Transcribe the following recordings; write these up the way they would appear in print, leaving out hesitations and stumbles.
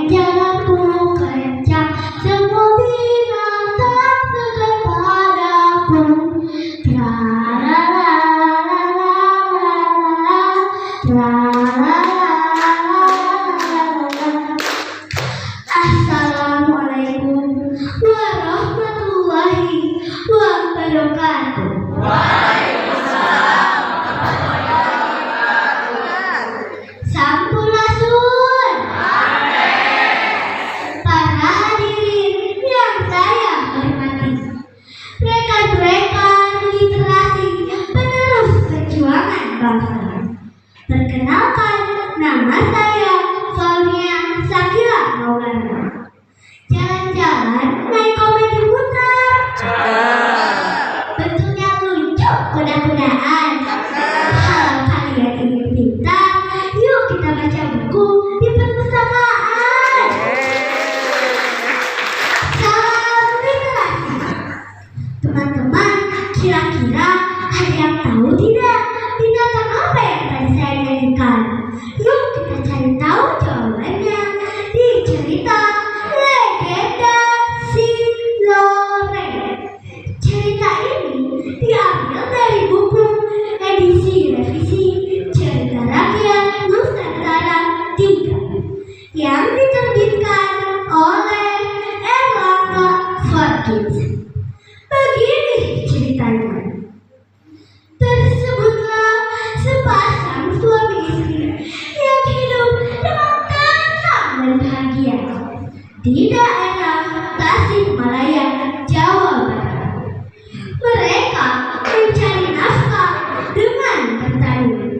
jalanku kencang, semua binatang segan padaku. La la la la la la la. Assalamualaikum warahmatullahi wabarakatuh. Sampurasun. Para hadirin yang saya hormati, rekan-rekan literasi penerus perjuangan bangsa. Perkenalkan, nama saya Sonia Sakila Maulana. Jalan-jalan naik komedi putar. Bentuknya lucu, kuda-kudaan. Kalau kalian ingin pintar, yuk kita baca buku di perpustakaan. Salam literasi. Teman-teman, kira-kira ada yang tahu tidak binatang apa yang tadi saya nyanyikan? Yuk kita cari tahu jawabannya di cerita Legenda Si Loreng. Cerita ini diambil dari buku edisi revisi Cerita Rakyat Nusantara 3 yang diterbitkan oleh Erlangga Forkids. Begini ceritanya. Tersebutlah sepasang suami istri yang hidup dengan tenang dan bahagia di daerah Tasikmalaya, Jawa Barat. Mereka mencari nafkah dengan bertani.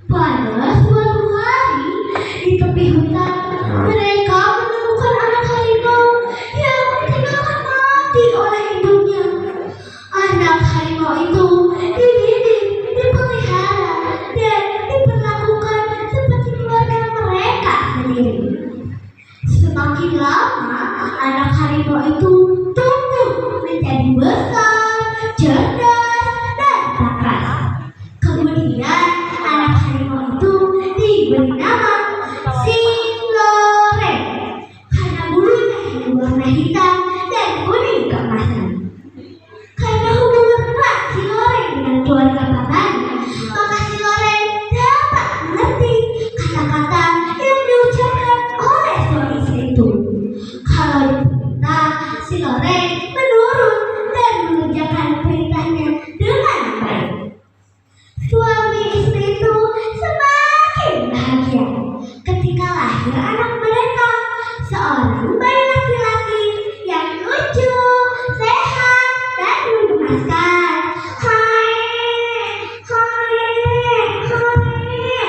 Pada suatu hari di tepi hutan, mereka menemukan anak harimau yang ditinggalkan mati oleh induknya. Anak harimau itu dididik, dipelihara, dan diperlakukan seperti keluarga mereka sendiri. Semakin lama, anak harimau itu tumbuh menjadi besar, cerdas, dan takat. Kemudian anak harimau itu diberi nama Si Loreng karena bulunya yang berwarna hitam dan kuning keemasan. Karena hubungan erat Si Loreng dengan keluarga papanya, maka Si Loreng dapat mengerti kata-kata yang diucapkan oleh suami istri itu. Kalau diperintah, Si Loreng menurut dan mengerjakan perintahnya dengan baik. Suami istri itu semakin bahagia ketika lahir anak mereka, seorang bayi laki-laki yang lucu, sehat, dan menggemaskan. Hai, hai, hai.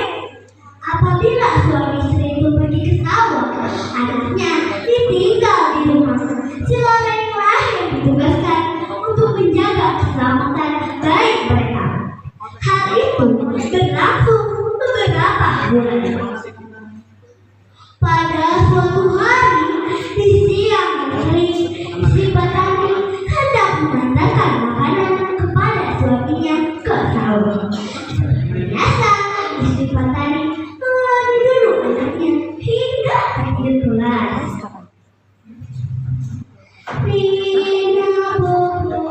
Apabila suami istri itu pergi ke sawah, anaknya ditinggal di rumah. Si Loreng lah yang ditugaskan untuk menjaga keselamatan bayi mereka. Hal itu berlangsung beberapa bulan. Pada suatu hari di siang yang terik, si petani hendak mengantarkan makanan kepada suaminya ke sawah. Biasa, istri petani mengeloni dulu anaknya hingga tertidur pulas. Rina bobo,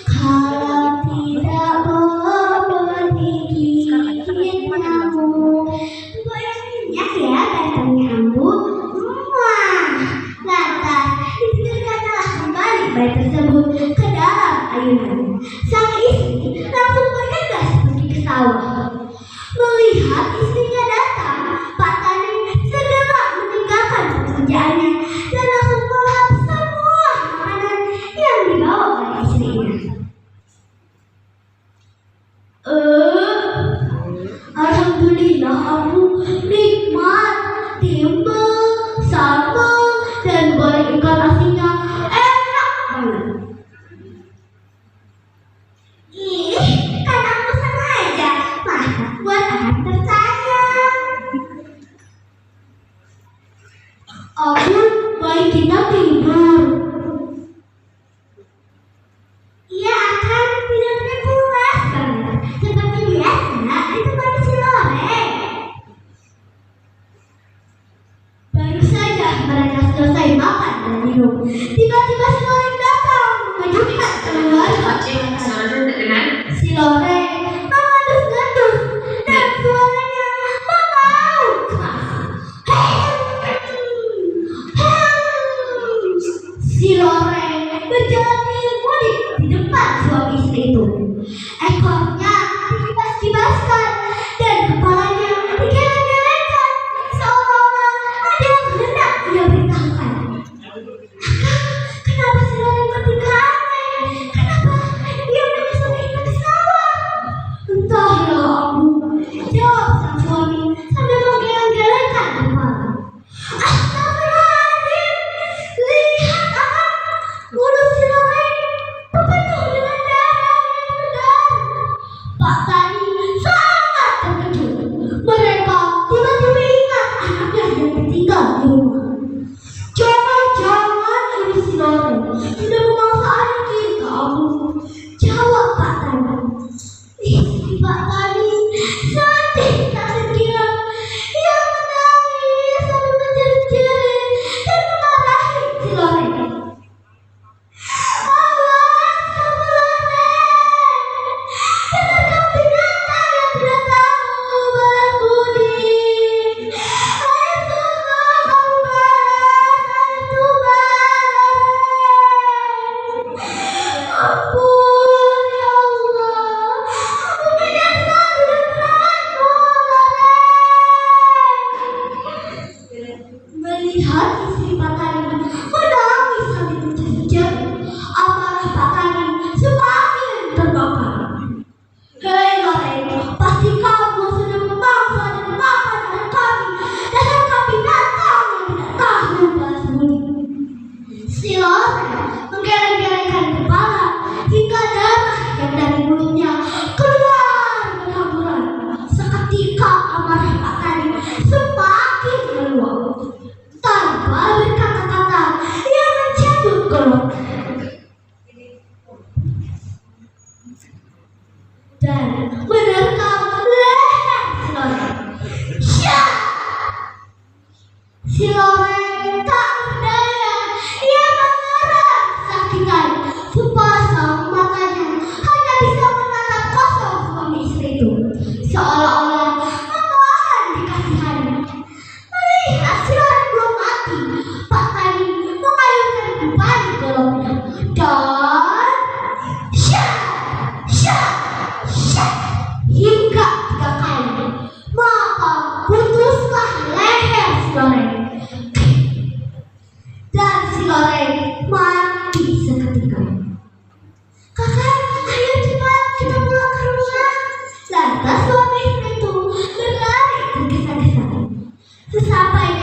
kalau tidak bobo digigit nyamuk. Banyak ya gantengnya Ambu. Wah, lantas ditidurkanlah kembali bayi tersebut ke dalam ayunan. Sang istri langsung bergegas pergi ke sawah. Melihat istrinya datang, Pak Tani segera meninggalkan pekerjaannya dan langsung melahap semua makanan yang dibawa oleh istrinya. Alhamdulillah Ambu, nikmat, timbel, sambal, dan goreng ikan asinnya enak banget. Ih, kan aku sengaja masak buat anak tersayang. Ambu, bayi kita tidur. Iya akan tidurnya pulas banget, seperti biasa ditemani si Loreng.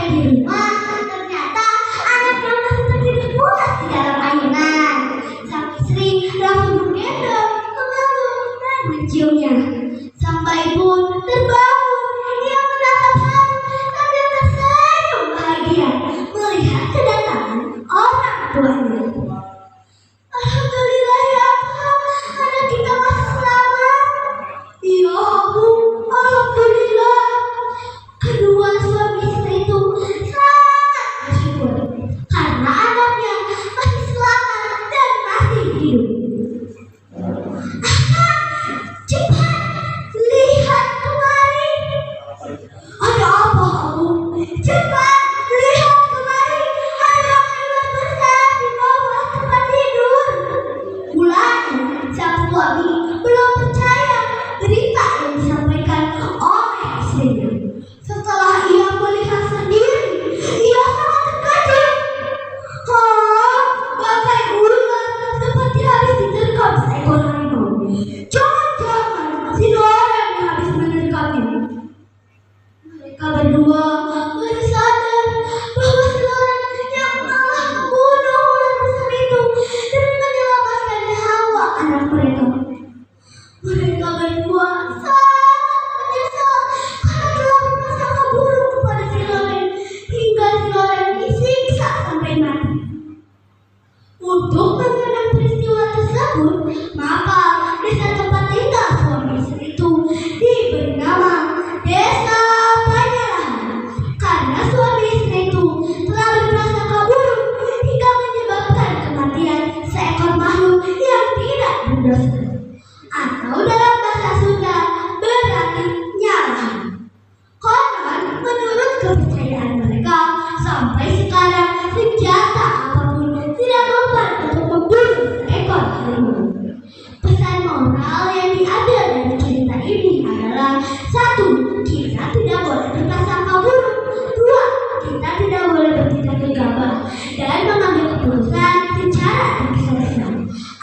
di rumah, ternyata anaknya masih tertidur pulas di dalam ayunan. Sang istri langsung menggendong, memeluk, dan menciumnya. Sang bayi pun terbangun. Dia menatap haru sambil tersenyum bahagia melihat kedatangan orang tuanya. Alhamdulillah ya Allah, anak kita masih selamat. Ya ampun, alhamdulillah. Kedua suami istri itu sangat bersyukur karena anaknya masih selamat dan masih hidup. Cepat lihat kemari. Ada apa kamu? Cepat lihat kemari. Ada ular besar di bawah tempat tidur. Mulanya sang suami belum percaya berita yang disampaikan oleh istrinya. Setelah ia melihat sendiri, ia sangat terkejut. Bangkai ular seperti habis diterkam seekor harimau. Jangan-jangan si orang yang habis menerkamnya. Mereka berdua baru sadar bahwa si orang yang telah membunuh ular besar itu demi menyelamatkan nyawa anak mereka. Mereka berdua sangat menyesal karena telah berprasangka buruk kepada si Loren hingga si Loren disiksa sampai mati. Untuk mengenang peristiwa tersebut, maka desa tempat tinggal suami istri itu diberi nama Desa Panyalahan karena suami istri itu telah berprasangka buruk hingga menyebabkan kematian seekor makhluk yang tidak berdosa, atau dalam bahasa Sunda berarti nyalahan. Konon menurut kepercayaan mereka, sampai sekarang senjata apapun tidak mempan untuk membunuh seekor harimau. Pesan moral yang diambil dari cerita ini adalah: 1. Kita tidak boleh berprasangka buruk. 2. Kita tidak boleh bertindak gegabah dan mengambil keputusan secara tergesa-gesa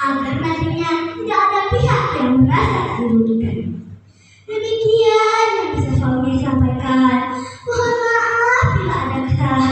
agar nantinya tidak ada pihak yang merasa dirugikan. Demikian yang bisa Fauzi sampaikan. Mohon maaf bila ada kesalahan.